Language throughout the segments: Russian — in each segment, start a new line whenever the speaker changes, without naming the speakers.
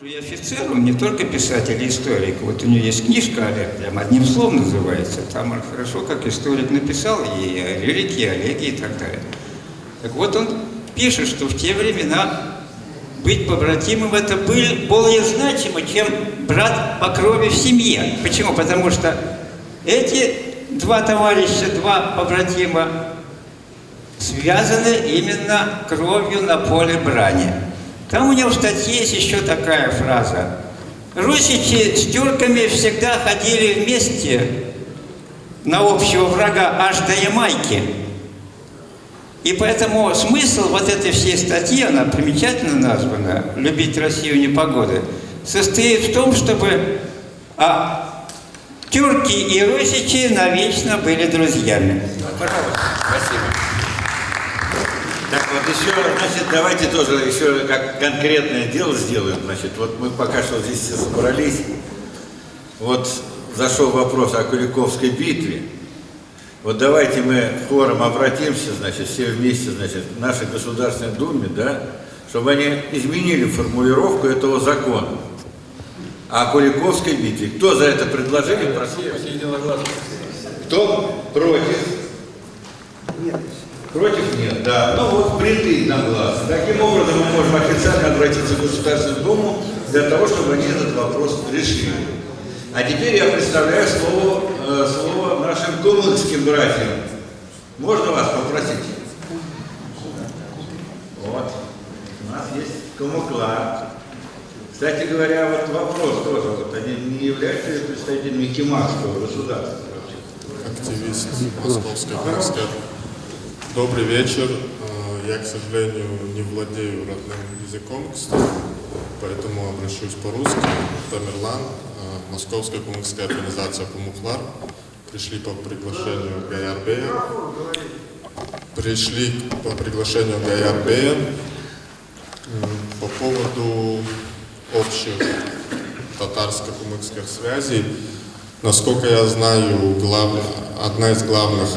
Я офицер, он не только писатель и историк. Вот у него есть книжка, Олег, прям одним словом называется. Там он хорошо, как историк, написал и о лирике, и о Олеге и так далее. Так вот он пишет, что в те времена быть побратимом это было более значимо, чем брат по крови в семье. Почему? Потому что эти два товарища, два побратима связаны именно кровью на поле брани. Там у него в статье есть еще такая фраза. Русичи с тюрками всегда ходили вместе на общего врага аж до Ямайки. И поэтому смысл вот этой всей статьи, она примечательно названа «Любить Россию непогоды», состоит в том, чтобы тюрки и русичи навечно были друзьями.
Пожалуйста, спасибо. Так вот еще, значит, давайте тоже еще как конкретное дело сделаем. Значит, вот мы пока что здесь все собрались. Вот зашел вопрос о Куликовской битве. Вот давайте мы хором обратимся, значит, все вместе, значит, в нашей Государственной Думе, да, чтобы они изменили формулировку этого закона о Куликовской битве. Кто за это предложение? Прошу. Кто против? Нет. Против нет, да. Ну вот принты на глаз. Таким образом мы можем официально обратиться в Государственную Думу для того, чтобы они этот вопрос решили. А теперь я представляю слово нашим кумыкским братьям. Можно вас попросить? Вот. У нас есть кумыкла. Кстати говоря, вот вопрос тоже. Вот они не являются ли представителями кимакского государства?
Активист Московской кумыкской. Добрый вечер. Я, к сожалению, не владею родным языком, кстати, поэтому обращусь по-русски. Тамерлан, Московская кумыкская организация Кумуклар. Пришли по приглашению Гаярбея. По поводу общих татарско-кумыкских связей. Насколько я знаю, одна из главных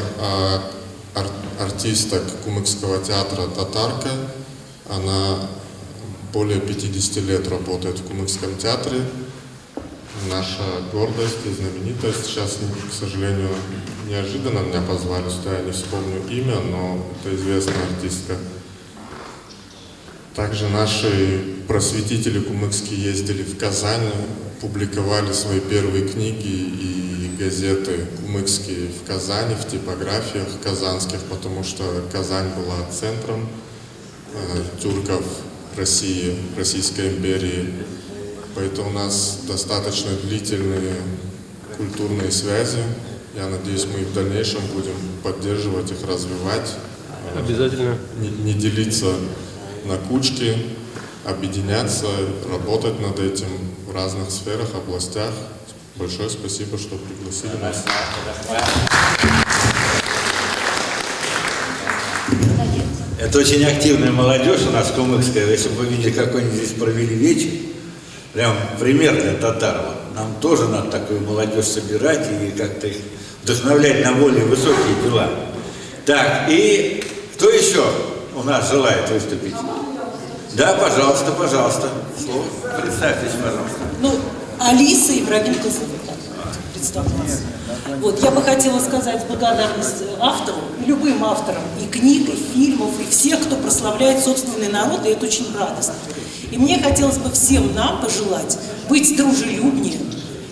артисток Кумыкского театра Татарка. Она более 50 лет работает в Кумыкском театре. Наша гордость и знаменитость. Сейчас, к сожалению, неожиданно меня позвали сюда, я не вспомню имя, но это известная артистка. Также наши просветители кумыкские ездили в Казань, публиковали свои первые книги и газеты кумыкские в Казани, в типографиях казанских, потому что Казань была центром тюрков России, Российской империи. Поэтому у нас достаточно длительные культурные связи. Я надеюсь, мы и в дальнейшем будем поддерживать их, развивать.
Обязательно.
Не делиться на кучки, объединяться, работать над этим в разных сферах, областях. Большое спасибо, что пригласили нас.
Это очень активная молодежь у нас кумыкская. Если бы вы видели, какой они здесь провели вечер, прям пример для татар. Вот. Нам тоже надо такую молодежь собирать и как-то их вдохновлять на более высокие дела. Так, и кто еще у нас желает выступить? Да, пожалуйста, пожалуйста. Слово. Представьтесь, пожалуйста.
Алиса Ибрагим Казовика. Представляется. Вот, я бы хотела сказать благодарность автору, любым авторам и книг, и фильмов, и всех, кто прославляет собственный народ, и это очень радостно. И мне хотелось бы всем нам пожелать быть дружелюбнее,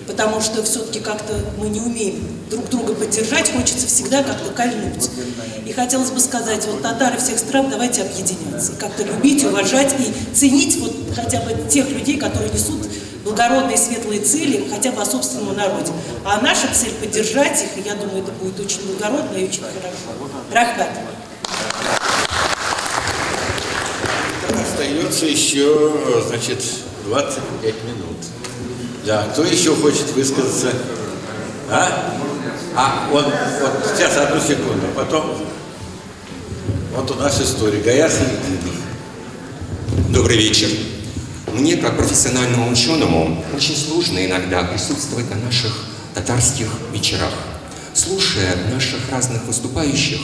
потому что все-таки как-то мы не умеем друг друга поддержать, хочется всегда как-то кольнуть. И хотелось бы сказать, вот татары всех стран, давайте объединяться, как-то любить, уважать и ценить вот хотя бы тех людей, которые несут благородные светлые цели хотя бы о собственном народе. А наша цель — поддержать их, и я думаю, это будет очень благородно и очень хорошо. Рахмат.
Остается еще, значит, 25 минут. Да, кто еще хочет высказаться? Вот сейчас, одну секунду, потом. Вот у нас историк Гаяр Саидинов.
Добрый вечер. Мне, как профессиональному ученому, очень сложно иногда присутствовать на наших татарских вечерах. Слушая наших разных выступающих,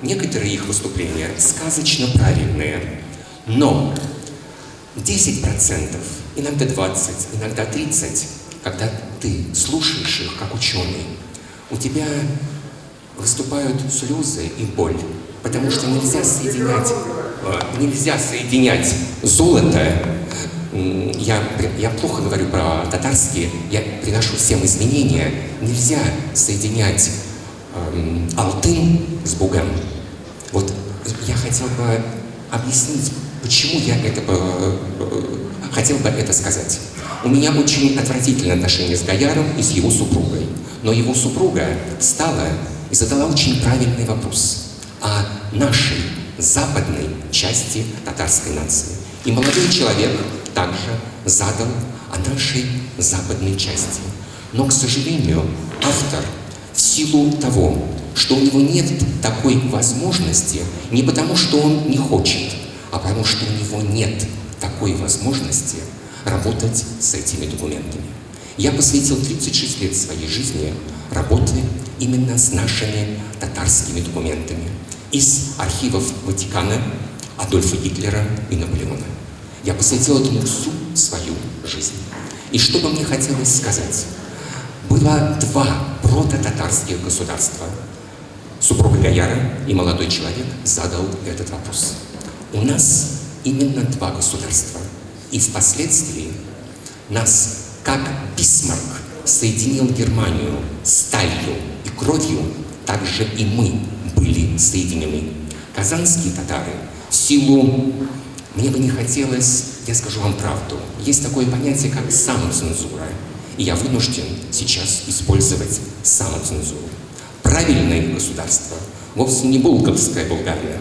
некоторые их выступления сказочно правильные, но 10%, иногда 20%, иногда 30%, когда ты слушаешь их как ученый, у тебя выступают слезы и боль, потому что нельзя соединять золото. Я плохо говорю про татарские, я приношу всем изменения. Нельзя соединять алтын с бугом. Вот я хотел бы объяснить, почему я хотел бы это сказать. У меня очень отвратительное отношение с Гаяром и с его супругой. Но его супруга встала и задала очень правильный вопрос о нашей западной части татарской нации. И молодой человек также задал о нашей западной части. Но, к сожалению, автор в силу того, что у него нет такой возможности, не потому что он не хочет, а потому что у него нет такой возможности работать с этими документами. Я посвятил 36 лет своей жизни работе именно с нашими татарскими документами из архивов Ватикана, Адольфа Гитлера и Наполеона. Я посвятил этому всю свою жизнь. И что бы мне хотелось сказать? Было два прототатарских государства. Супруга Гаяра и молодой человек задал этот вопрос. У нас именно два государства. И впоследствии нас, как Бисмарк соединил Германию сталью и кровью, также и мы были соединены. Казанские татары в силу, мне бы не хотелось, я скажу вам правду, есть такое понятие, как самоцензура. И я вынужден сейчас использовать самоцензуру. Правильное государство вовсе не Булгарская Болгария,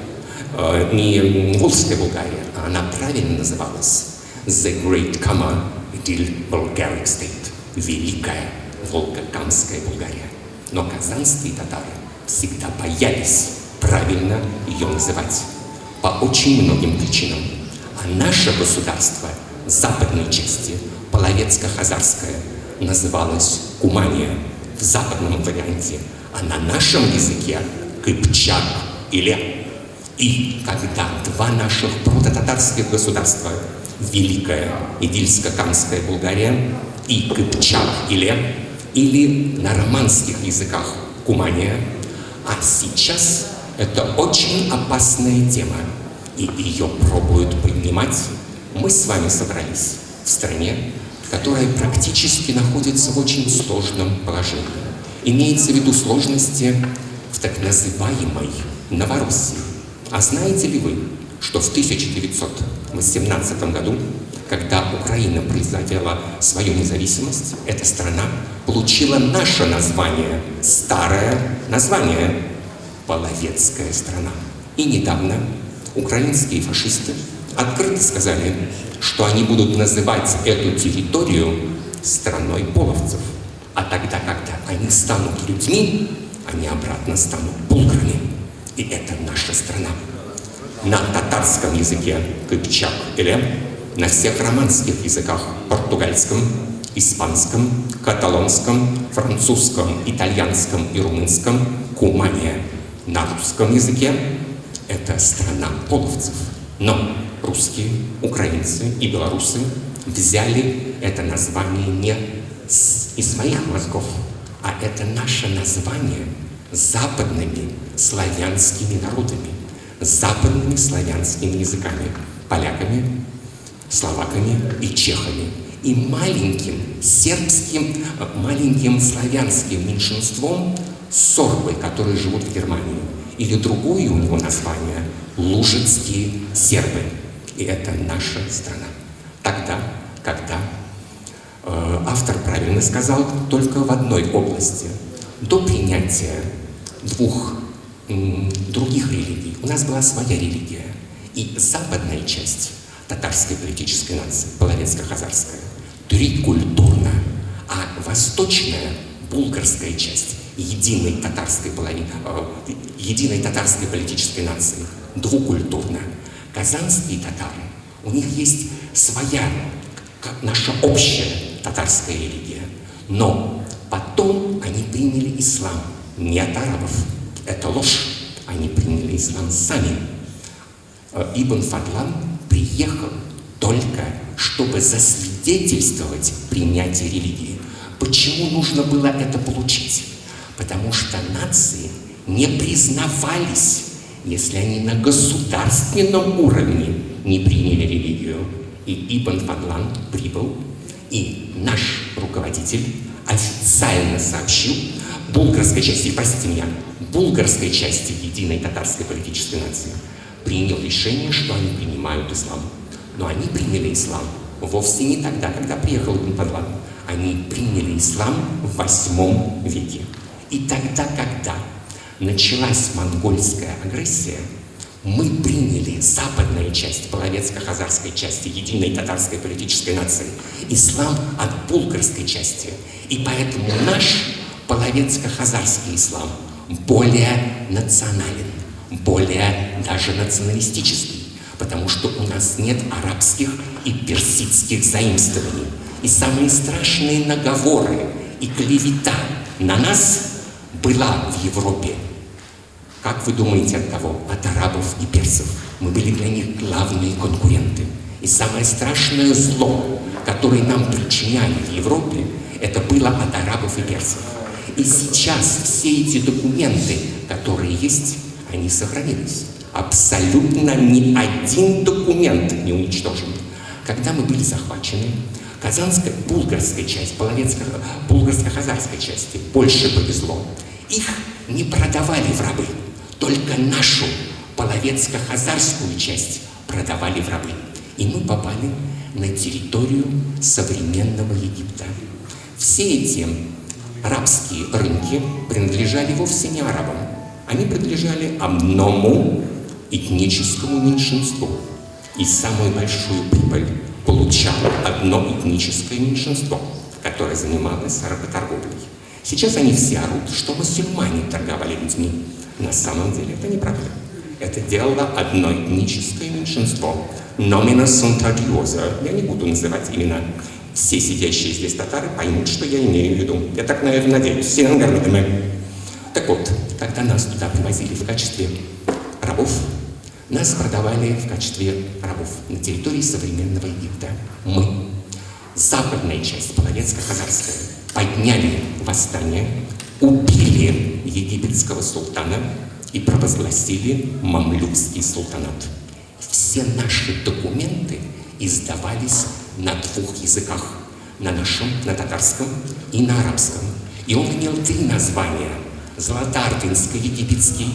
не Волжская Болгария, а она правильно называлась The Great Kama Idil Bulgaric State, Великая Волгокамская Болгария. Но казанские татары всегда боялись правильно ее называть по очень многим причинам. А наше государство западной части, Половецко-Хазарское, называлось Кумания в западном варианте, а на нашем языке Кыпчак или. И когда два наших прототатарских государства, Великая Идильско-Камская Болгария и Кыпчак или на романских языках Кумания, а сейчас это очень опасная тема, и ее пробуют поднимать, мы с вами собрались в стране, которая практически находится в очень сложном положении. Имеется в виду сложности в так называемой Новороссии. А знаете ли вы, что в 1918 году, когда Украина произвела свою независимость, эта страна получила наше название, старое название Половецкая страна. И недавно украинские фашисты открыто сказали, что они будут называть эту территорию страной половцев. А тогда, когда они станут людьми, они обратно станут булгарами. И это наша страна. На татарском языке Кыпчак или на всех романских языках португальском, испанском, каталонском, французском, итальянском и румынском Кумания. На русском языке это страна половцев. Но русские, украинцы и белорусы взяли это название не из своих мозгов, а это наше название западными славянскими народами, западными славянскими языками, поляками, словаками и чехами. И маленьким сербским, маленьким славянским меньшинством сорбы, которые живут в Германии. Или другое у него название – лужицкие сербы. И это наша страна. Тогда, когда автор правильно сказал, только в одной области. До принятия двух других религий у нас была своя религия. И западная часть татарской политической нации, Половецко-Хазарская, трикультурна, а восточная, булгарская часть единой татарской политической нации двукультурна. Казанские татары, у них есть своя, наша общая татарская религия. Но потом они приняли ислам не от арабов. Это ложь. Они приняли ислам сами. Ибн Фадлан приехал только чтобы засвидетельствовать принятие религии. Почему нужно было это получить? Потому что нации не признавались, если они на государственном уровне не приняли религию. И Ибн Фадлан прибыл, и наш руководитель официально сообщил булгарской части, простите меня, булгарской части единой татарской политической нации, принял решение, что они принимают ислам. Но они приняли ислам вовсе не тогда, когда приехал Ибн Фадлан. Они приняли ислам в VIII веке. И тогда, когда началась монгольская агрессия, мы приняли западная часть, половецко-хазарской части единой татарской политической нации, ислам от булгарской части. И поэтому наш половецко-хазарский ислам более национален, более даже националистический, потому что у нас нет арабских и персидских заимствований. И самые страшные наговоры и клевета на нас была в Европе. Как вы думаете, от кого? От арабов и персов. Мы были для них главные конкуренты. И самое страшное зло, которое нам причиняли в Европе, это было от арабов и персов. И сейчас все эти документы, которые есть, они сохранились. Абсолютно ни один документ не уничтожен. Когда мы были захвачены, казанская, булгарская часть, булгарско-хазарская части больше повезло. Их не продавали в рабы, только нашу половецко-хазарскую часть продавали в рабы. И мы попали на территорию современного Египта. Все эти рабские рынки принадлежали вовсе не арабам. Они принадлежали одному этническому меньшинству. И самую большую прибыль получало одно этническое меньшинство, которое занималось работорговлей. Сейчас они все орут, что мусульмане торговали людьми. На самом деле это неправда. Это делало одно этническое меньшинство. Номина сунтадиоза. Я не буду называть имена. Все сидящие здесь татары поймут, что я имею в виду. Я так, наверное, надеюсь. Так вот, когда нас туда привозили в качестве рабов, нас продавали в качестве рабов на территории современного Египта. Мы, западная часть, половецко-хазарская, подняли восстание, убили египетского султана и провозгласили мамлюкский султанат. Все наши документы издавались на двух языках, на нашем, на татарском и на арабском. И он имел 3 названия: золотоордынско-египетский,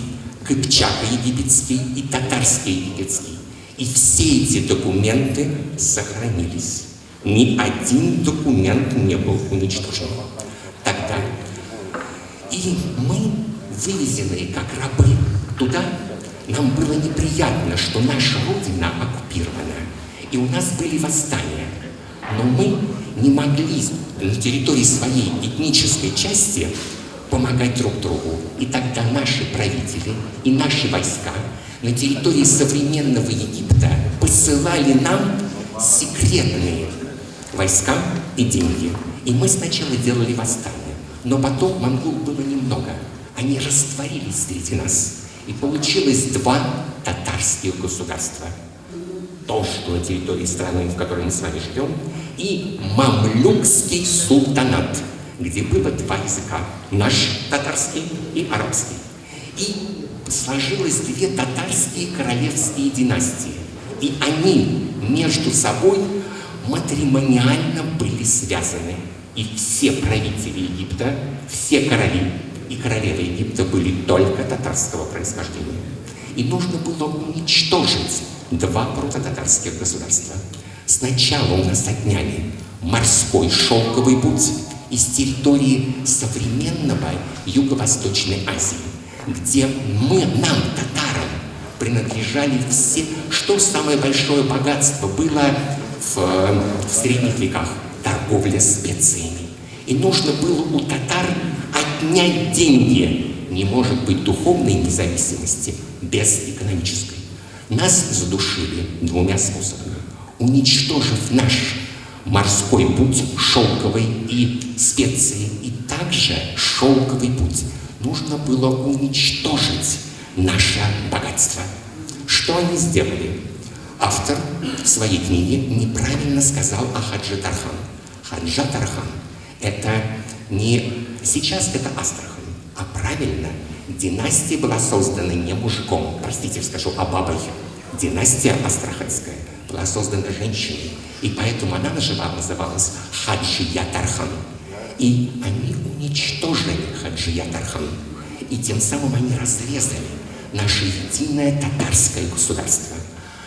кыпчако-египетский и татарско-египетский. И все эти документы сохранились. Ни один документ не был уничтожен. Тогда и мы, вывезенные как рабы туда, нам было неприятно, что наша родина оккупирована, и у нас были восстания. Но мы не могли на территории своей этнической части помогать друг другу. И тогда наши правители и наши войска на территории современного Египта посылали нам секретные войска и деньги. И мы сначала делали восстание, но потом монгол было немного. Они растворились среди нас. И получилось 2 татарских государства. То, что на территории страны, в которой мы с вами живем, и мамлюкский султанат, где было 2 языка, наш татарский и арабский. И сложилось 2 татарские королевские династии. И они между собой матримониально были связаны. И все правители Египта, все короли и королевы Египта были только татарского происхождения. И нужно было уничтожить 2 прототатарских государства. Сначала у нас отняли морской шелковый путь из территории современного Юго-Восточной Азии, где нам, татарам, принадлежали все, что самое большое богатство было в средних веках – торговля специями. И нужно было у татар отнять деньги. Не может быть духовной независимости без экономической. Нас задушили 2 способами. Уничтожив наш морской путь, шелковый и специи, и также шелковый путь, нужно было уничтожить наше богатство. Что они сделали? автор в своей книге неправильно сказал о Хаджи Тархан. Хаджа Тархан – это не сейчас это Астрахань, а правильно, династия была создана не мужиком, простите, скажу, а бабой. Династия Астраханская была создана женщиной, и поэтому она называлась Хаджия Тархан. И они уничтожили Хаджия Тархан, и тем самым они разрезали наше единое татарское государство.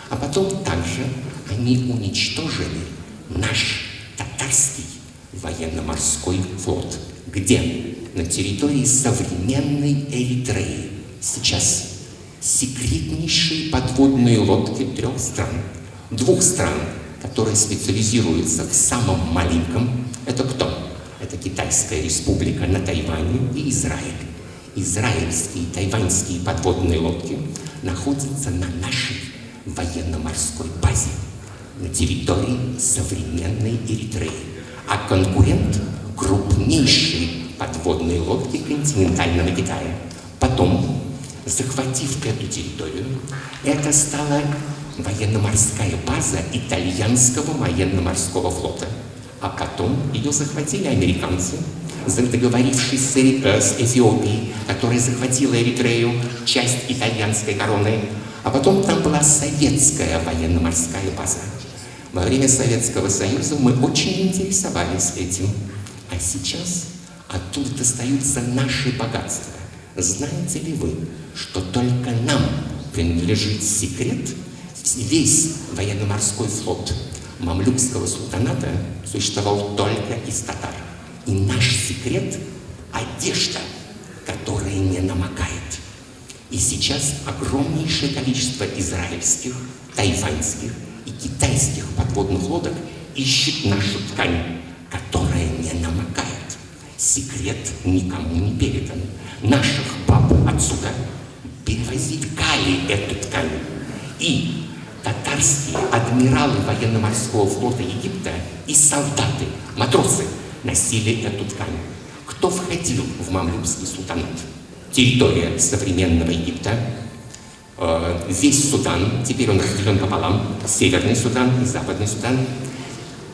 А потом также они уничтожили наш татарский военно-морской флот. Где? На территории современной Эритреи. Сейчас секретнейшие подводные лодки 3 стран. 2 стран, которые специализируются в самом маленьком. Это кто? Это Китайская республика на Тайване и Израиль. Израильские и тайваньские подводные лодки находятся на нашей военно-морской базе на территории современной Эритреи. А конкурент – крупнейшие подводные лодки континентального Китая. Потом, захватив эту территорию, это стала военно-морская база итальянского военно-морского флота. А потом ее захватили американцы, договорившись с Эфиопией, которая захватила Эритрею, часть итальянской короны. А потом там была советская военно-морская база. Во время Советского Союза мы очень интересовались этим. А сейчас оттуда достаются наши богатства. Знаете ли вы, что только нам принадлежит секрет? Весь военно-морской флот мамлюкского султаната существовал только из татар. И наш секрет – одежда, которая не намокает. И сейчас огромнейшее количество израильских, тайваньских и китайских подводных лодок ищет нашу ткань, которая не намокает. Секрет никому не передан. Наших баб отсюда перевозили эту ткань. И татарские адмиралы военно-морского флота Египта и солдаты, матросы носили эту ткань. Кто входил в мамлюкский султанат? Территория современного Египта, весь Судан, теперь он разделен пополам, Северный Судан и Западный Судан,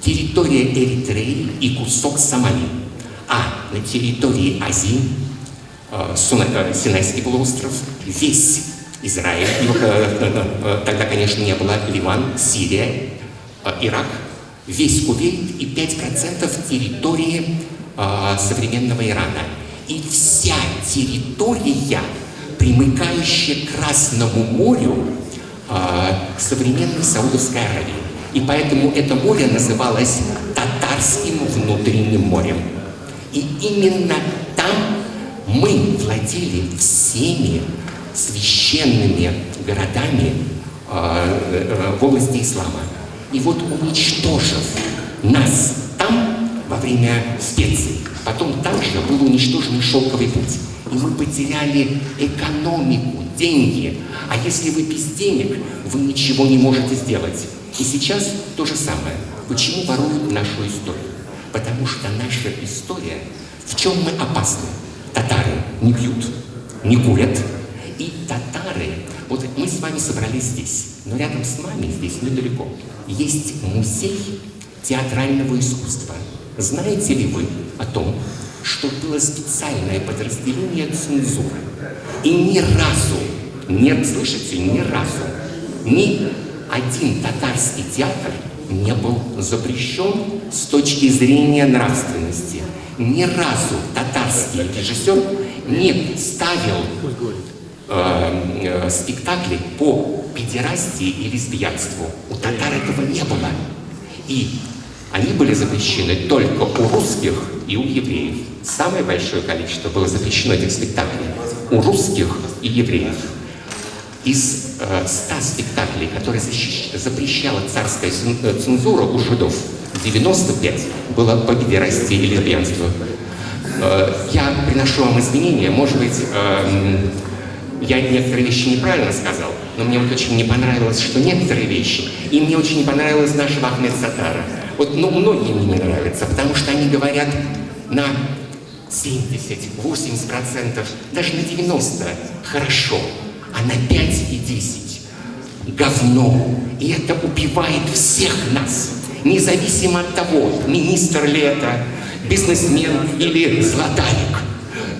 территория Эритреи и кусок Сомали. А на территории Азии, Синайский полуостров, весь Израиль, тогда, конечно, не было, Ливан, Сирия, Ирак, весь Кувейт и 5% территории современного Ирана. И вся территория, примыкающая к Красному морю, современной Саудовской Аравии. И поэтому это море называлось Татарским внутренним морем. И именно там мы владели всеми священными городами в области ислама. И вот уничтожив нас там во время специй, потом также был уничтожен шелковый путь. И мы потеряли экономику, деньги. А если вы без денег, вы ничего не можете сделать. И сейчас то же самое. Почему воруют нашу историю? Потому что наша история, в чем мы опасны? Татары не пьют, не курят. И татары, вот мы с вами собрались здесь, но рядом с нами, здесь недалеко, есть музей театрального искусства. Знаете ли вы о том, что было специальное подразделение цензуры? И ни разу, нет, слышите, ни разу, ни один татарский театр не был запрещен с точки зрения нравственности. Ни разу татарский режиссер не ставил спектакли по педерастии и лесбиянству. У татар этого не было. И они были запрещены только у русских и у евреев. Самое большое количество было запрещено этих спектаклей у русских и евреев. Из 100 спектаклей, которые запрещала царская цензура у жидов, 95 было по педерастии и лесбиянству. Я приношу вам извинения, может быть, я некоторые вещи неправильно сказал, но мне вот очень не понравилось, что некоторые вещи, и мне очень не понравилось нашего Ахмед Сатара. Вот, ну, многие мне не нравятся, потому что они говорят на 70-80%, даже на 90% хорошо, а на 5 и 10 говно. И это убивает всех нас, независимо от того, министр ли это, бизнесмен или златарик.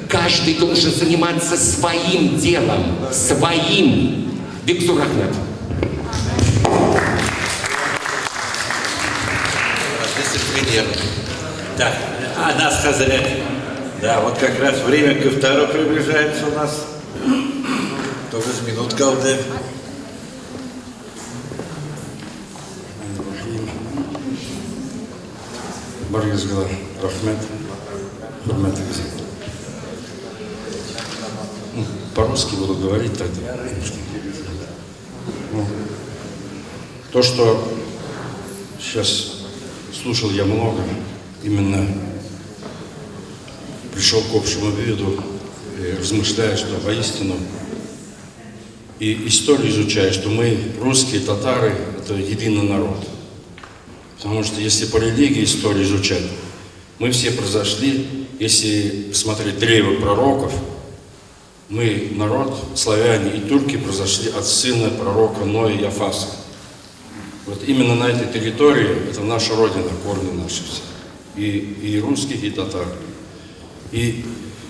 Каждый должен заниматься своим делом, своим. Бикзур Ахмед.
Пример. Так, Анас Хазрет. Да, вот как раз время к ифтару приближается у нас. Тоже с минут колды.
Баргизгала Рахмет, Хурмет Газет. По-русски буду говорить тогда. То, что сейчас слушал я много, именно пришел к общему выводу, размышляя, что воистину и историю изучая, что мы, русские, татары, это единый народ. Потому что если по религии историю изучать, мы все произошли, если смотреть древо пророков, мы, народ, славяне и турки, произошли от сына пророка Ноя и Яфаса. Вот именно на этой территории, это наша родина, корни наши все. И русских, и татар. И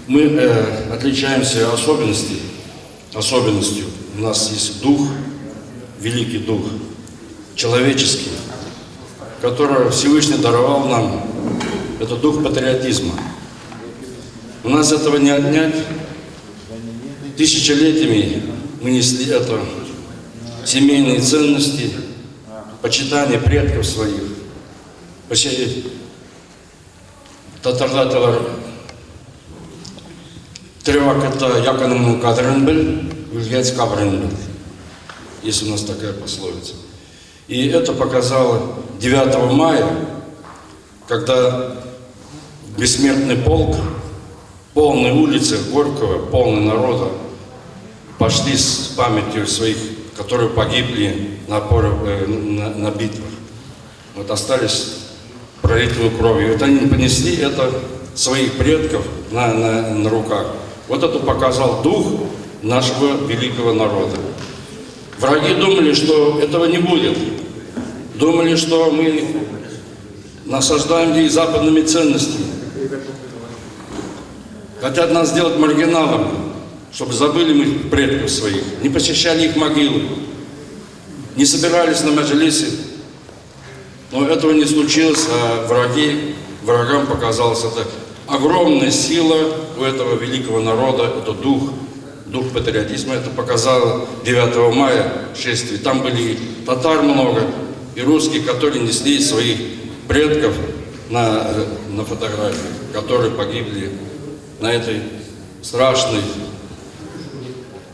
мы отличаемся особенностью. У нас есть дух, великий дух, человеческий, который Всевышний даровал нам. Это дух патриотизма. У нас этого не отнять. Тысячелетиями мы несли это, семейные ценности, почитание предков своих. Татарлар Тревак это яконому кадренбель, вильгец кабренбель. Есть у нас такая пословица. И это показало 9 мая, когда бессмертный полк, полные улицы Горького, полный народа, пошли с памятью своих, которые погибли на битвах. Вот остались пролитую кровью. Вот они понесли это своих предков на руках. Вот это показал дух нашего великого народа. Враги думали, что этого не будет. Думали, что мы насаждаем ей западными ценностями. Хотят нас сделать маргиналами, чтобы забыли мы предков своих, не посещали их могилы, не собирались на маджлисы. Но этого не случилось, а врагам показалась это огромная сила у этого великого народа, это дух патриотизма. Это показало 9 мая шествие. Там были и татар много, и русские, которые несли своих предков на фотографии, которые погибли на этой страшной,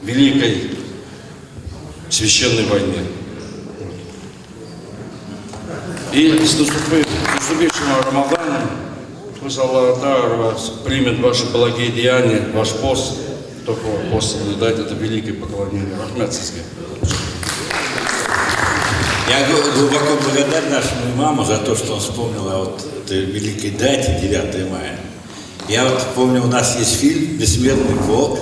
великой, священной войне. И с наступившим Рамаданом, пусть Аллах вас примет ваши благие деяния, ваш пост, только пост соблюдать, это великое поклонение. Рахмет Сизге.
Я глубоко благодарен нашему имаму за то, что он вспомнил о вот этой великой дате, 9 мая. Я вот помню, у нас есть фильм «Бессмертный полк»,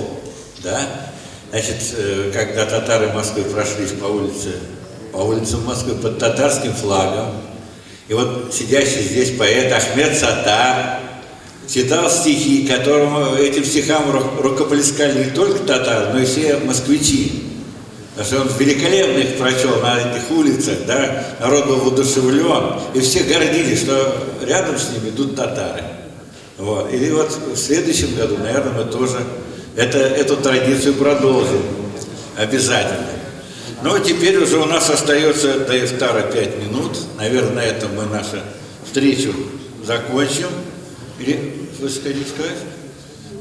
да? Значит, когда татары Москвы прошлись по улицам Москвы под татарским флагом, и вот сидящий здесь поэт Ахмед Саттар читал стихи, которым этим стихам рукоплескали не только татары, но и все москвичи. Потому что он великолепно их прочел на этих улицах, да, народ был воодушевлен, и все гордились, что рядом с ними идут татары. Вот. И вот в следующем году, наверное, мы тоже эту традицию продолжим обязательно. Ну, теперь уже у нас остается до ифтара 5 минут. Наверное, на этом мы нашу встречу закончим. Или вы хотите сказать?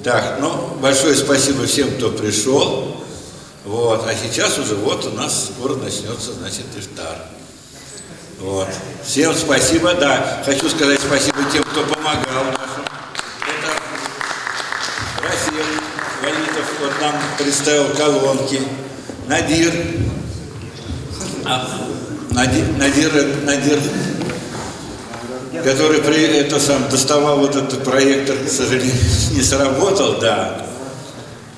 Так, ну, большое спасибо всем, кто пришел. Вот. А сейчас уже вот у нас скоро начнется, значит, ифтар. Вот. Всем спасибо. Да, хочу сказать спасибо тем, кто помогал нашим. Это Рафик Валитов вот нам представил колонки. Надир, который доставал вот этот проектор, к сожалению, не сработал, да.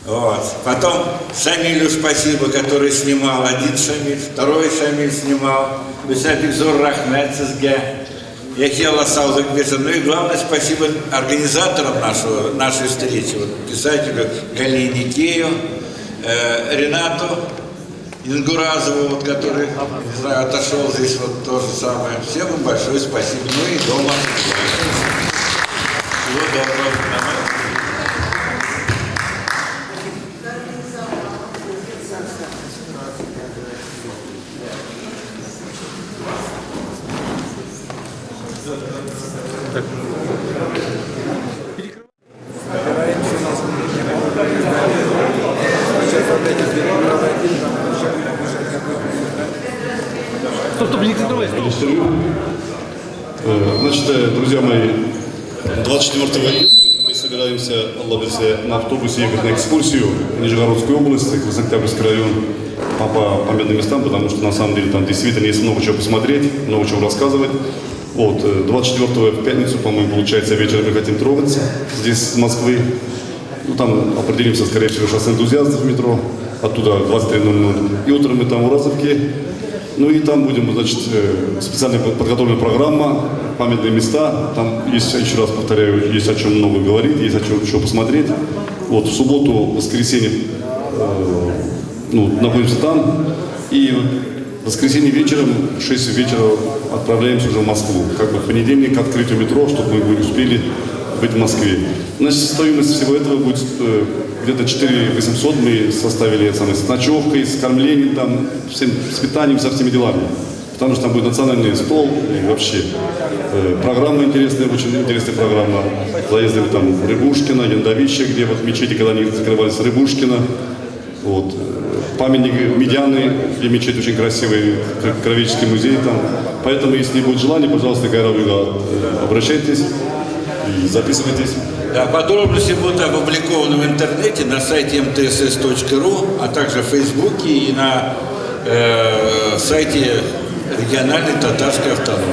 Вот. Потом Шамилю спасибо, который снимал. Один Шамиль, второй Шамиль снимал. Высапик Зор Рахмет Сизге. Яхела Саузакбеса. Ну и главное спасибо организаторам нашей встречи. Вот, писателю Галине Кею, Ренату Ингуразову, вот, который, не знаю, отошел здесь, вот то же самое. Всем им большое спасибо. Ну и дома. Всего доброго.
Значит, друзья мои, 24 июня мы собираемся на автобусе ехать на экскурсию в Нижегородскую область, Краснооктябрьский район, по памятным местам, потому что на самом деле там действительно есть много чего посмотреть, много чего рассказывать. Вот, 24 в пятницу, по-моему, получается, вечером мы хотим трогаться здесь, с Москвы. Ну, там определимся, скорее всего, шоссе энтузиастов в метро, оттуда 23:00. И утром мы там в Уразовке. Ну и там будем, значит, специально подготовлена программа, памятные места. Там есть, еще раз повторяю, есть о чем много говорить, есть о чем еще посмотреть. Вот, в субботу, в воскресенье находимся там. И в воскресенье вечером, в 6 вечера отправляемся уже в Москву. Как бы в понедельник открытие метро, чтобы мы успели быть в Москве. Значит, стоимость всего этого будет где-то 4800. Мы составили с ночевкой, с кормлением, там, с питанием, со всеми делами. Потому что там будет национальный стол и вообще программа интересная, очень интересная программа. Заездили там в Рябушкино, Яндовище, где вот мечети, когда они закрывались, Рябушкино. Вот. Памятник Медианы, где мечеть очень красивый, Кровеческий музей там. Поэтому, если будет желание, пожалуйста, Гайравыга, обращайтесь и записывайтесь.
Да, подробности будут опубликованы в интернете на сайте mtss.ru, а также в Фейсбуке и на сайте региональной татарской автономии.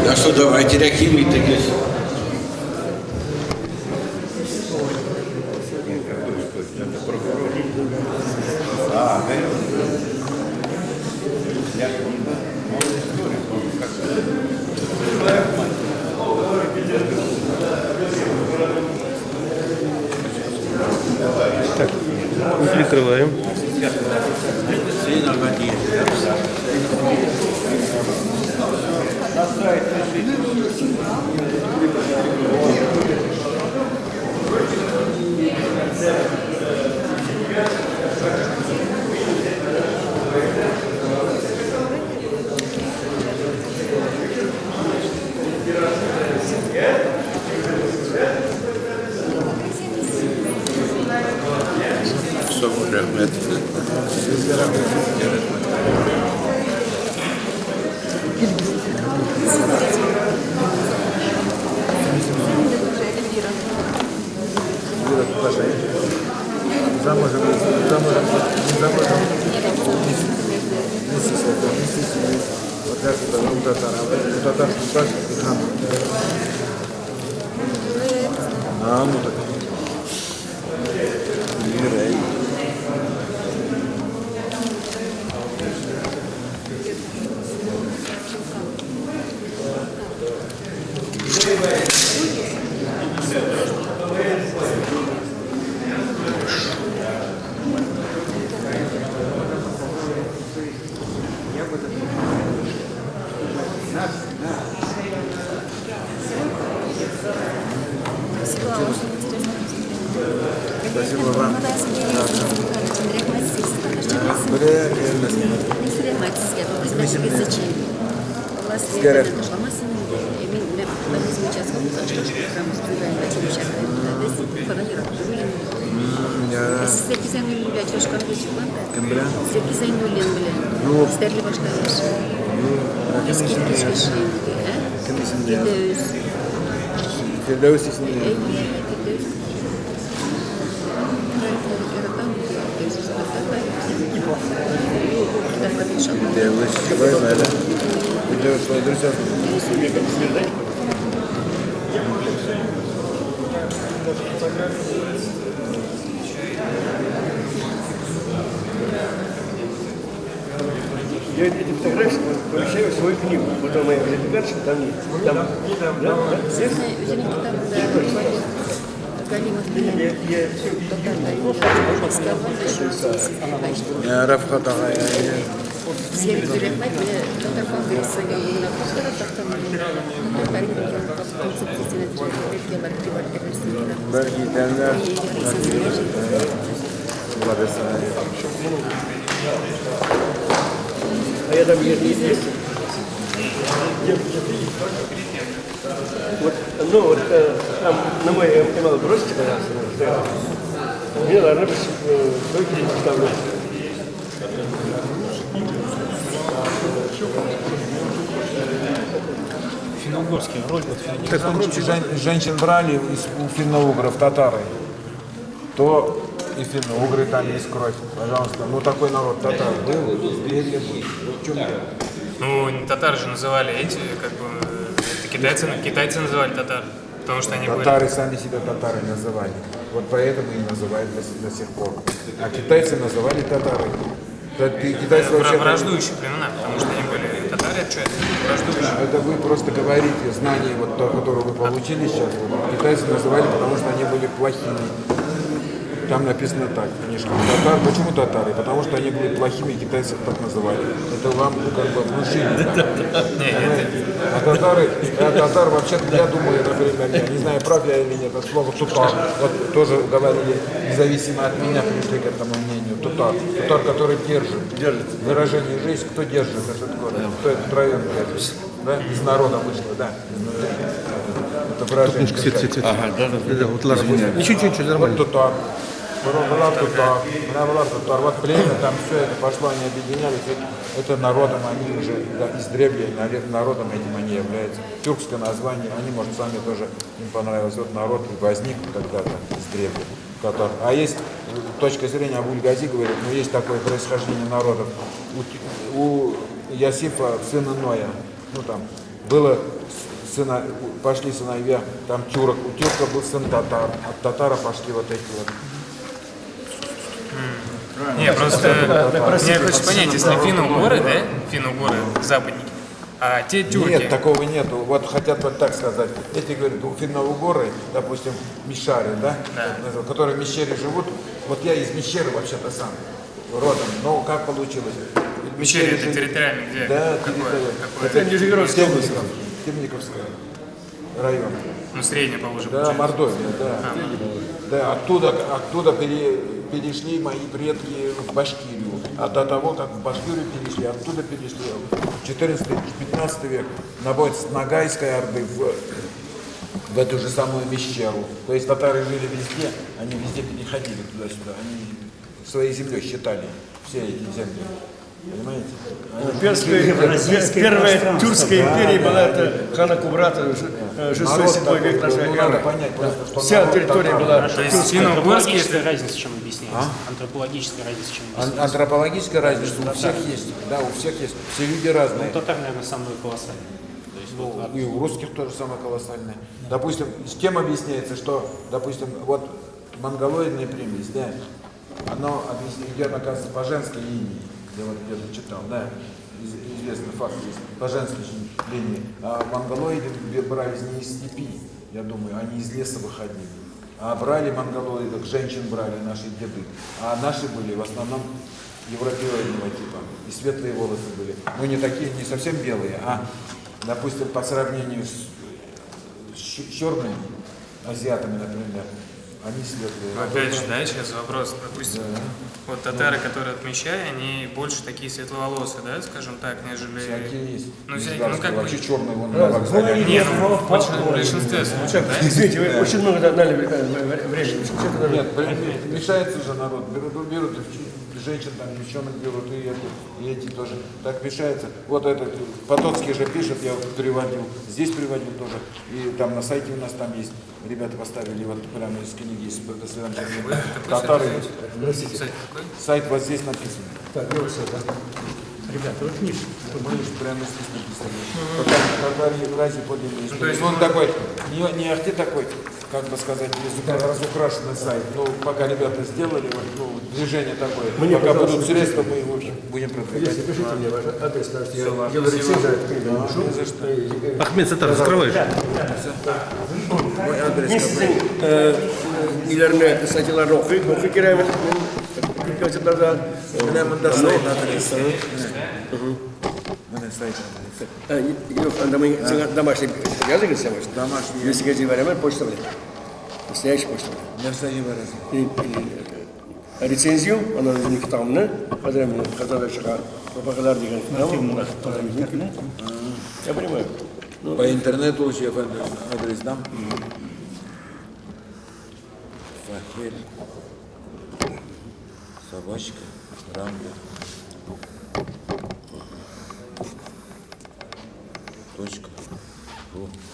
Так что давайте, Рахим Итагес.
Так, прикрываем.
Спасибо вам.
Я эти фотографии помещаю в свою книгу. Потом я где-то дальше, там нет. Там, а я там есть. Вот, ну вот там на мой эмайл бросите, пожалуйста, мне должны быть только представлять.
Финно-угорский роль.
Так женщин брали у финно-угров татары, то и финно-угры там есть кровь, пожалуйста. Ну такой народ татар был, перья был. В чем дело?
Ну, татары же называли эти, как бы, это китайцы называли татар, потому что они
татары сами себя татары называли. Вот поэтому и называют до сих пор. А китайцы называли татары. Китайцы вообще...
Враждующие племена, потому что они были татары, а что это? Враждующие.
Это вы просто говорите знания, вот то, которое вы получили сейчас. Вот, китайцы называли, потому что они были плохими. Там написано так, книжка. Татар, почему татары? Потому что они были плохими, китайцы так называли. Это вам как бы внушили. А татар вообще-то, я думаю, например, я не знаю, прав я или нет, это слово тутар. Вот тоже говорили, независимо от меня пришли к этому мнению. Тутар. Тутар, который держит. Выражение жизнь, кто держит этот город? Кто этот район держит? Да? Из народа вышло, да. Это выражение.
Ага, да, вот ладно. Ничего, нормально.
Тутар. Была тутар. Вот племя, там все это пошло, они объединялись. Это народом, они уже издревле, народом этим они являются. Тюркское название, они, может, сами тоже им понравилось. Вот народ возник когда-то издревле. А есть точка зрения, Абуль-Гази говорит, ну есть такое происхождение народов. У Ясифа, сына Ноя, ну там было пошли сыновья, там тюрок, у тюрка был сын татар, от татара пошли вот эти вот.
Не, просто мне хочется понять, если финно-угоры, да, финно-угоры западники, а те тюрки.
Нет, такого нету. Вот хотят вот так сказать. Эти говорят, у финно-угоры, допустим, Мишари, да? Которые в Мещере живут. Вот я из Мещеры вообще-то сам родом. Но как получилось?
Мещере это территориально где?
Да,
это Нижегородская область.
Темниковский район.
Ну, средняя поуже.
Да, Мордовия, да. Да, оттуда перешли мои предки в Башкирию. А до того, как в Башкирию перешли, оттуда перешли в 14-15 век на бой с Ногайской Орды в эту же самую Мещеру. То есть татары жили везде, они везде переходили туда-сюда. Они своей землей считали все эти земли. Понимаете?
Первая тюркская империя была это хана Кубрата, 6-7 век нашей эры. Вся территория была.
То есть финно-угорские
разница, чем объясняется? Антропологическая разница, чем объясняется?
Антропологическая разница у всех есть. Да, у всех есть. Все люди разные.
Ну, татар, наверное, самый колоссальный.
И у русских тоже самое колоссальное. Допустим, с тем объясняется, что, допустим, вот монголоидная примесь, да, оно идет, оказывается, по женской линии. Я вот где-то читал, да, известный факт есть, по женской линии. А монголоиды брались не из степи, я думаю, они из леса выходили. А брали монголоидов, женщин брали наши деды. А наши были в основном европеоидного типа. И светлые волосы были. Ну не такие, не совсем белые, а, допустим, по сравнению с черными азиатами, например, они светлые.
Опять же, да, сейчас вопрос, допустим, вот татары, которые от Мещаи, они больше такие светловолосые, да, скажем так, нежели...
Всякие есть.
Ну, всякие, ну как бы...
Вообще черные, вон на вокзале.
Не, ну, в большинстве случаев, да?
Извините, вы очень много дали времени.
Нет, мешается же народ, берут женщин, там, девчонок берут, и эти тоже так мешается. Вот этот, Потоцкий же пишет, я приводил, здесь приводил тоже, и там на сайте у нас там есть, ребята поставили вот прямо из книги, до свидания, татары. Сайт вот здесь написан.
Так, делай все, да.
Ребята, вот книжка, прямо здесь написано. Татары Евразии подлинная история. Он такой, не ахти такой, как бы сказать, разукрашенный сайт. Ну, пока ребята сделали, вот, ну, движение такое.
Мне,
пока
пожалуйста,
будут средства, мы его будем продвигать.
Если пишите мне ваш адрес, скажите, я делаю рецензию, эту книгу напишу.
Ахмед Сатар, закрываешь?
Мой адрес
Мен сіздің үйлеріне статьяларды оқи керемін.
Мына мында сайт адрес. Мына сайт адрес.
Yok, sen домашний язык или домашний?
Домашний.
Если газет вариант, почта вариант. Настоящая почта
вариант.
Рецензию, она не китабını, Hazreti Kazada çıkan, Babakalar деген кітабы. Я понимаю.
По интернету вообще адрес дам. Фахель. Собачка. Рамблер. Точка.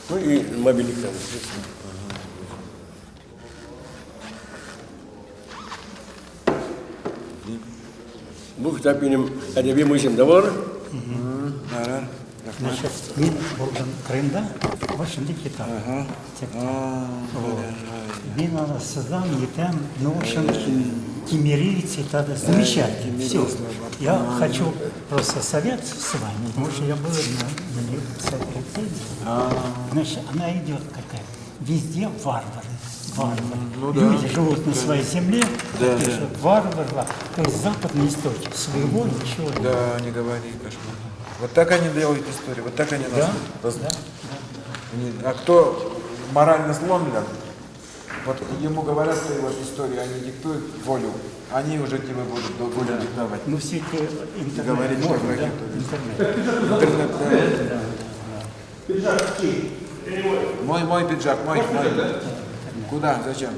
Ну и мобильник там. Bu kitap benim edebi müzemde var.
Значит, мен болған Крымда, вашында китап. Мен аны сызам, етем, ну, в общем, кемерийцы, это замечательно. Все. Я хочу просто совет с вами, потому что я был на ней писать рецензию. Значит, она идет какая? Везде варвары. Люди живут на своей земле, пишут варвары. То есть западные истоки своего ничего нет.
Да, не говори, кошмар. Вот так они делают историю, вот так они нас. А кто морально сломлен, вот ему говорят, что вот историю, они диктуют волю, они уже тебе будут волю диктовать.
Ну все эти интернет.
Говорить, что враги. Интернет, да. Мой пиджак, мой. Куда? Зачем?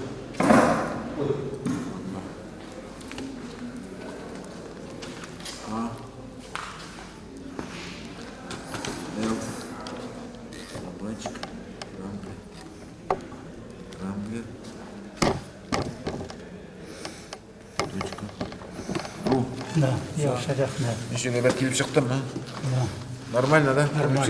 Да, я шаряхнет.
Еще, наверное, келіп шықтым, а?
Да.
Нормально, да?
Нормально.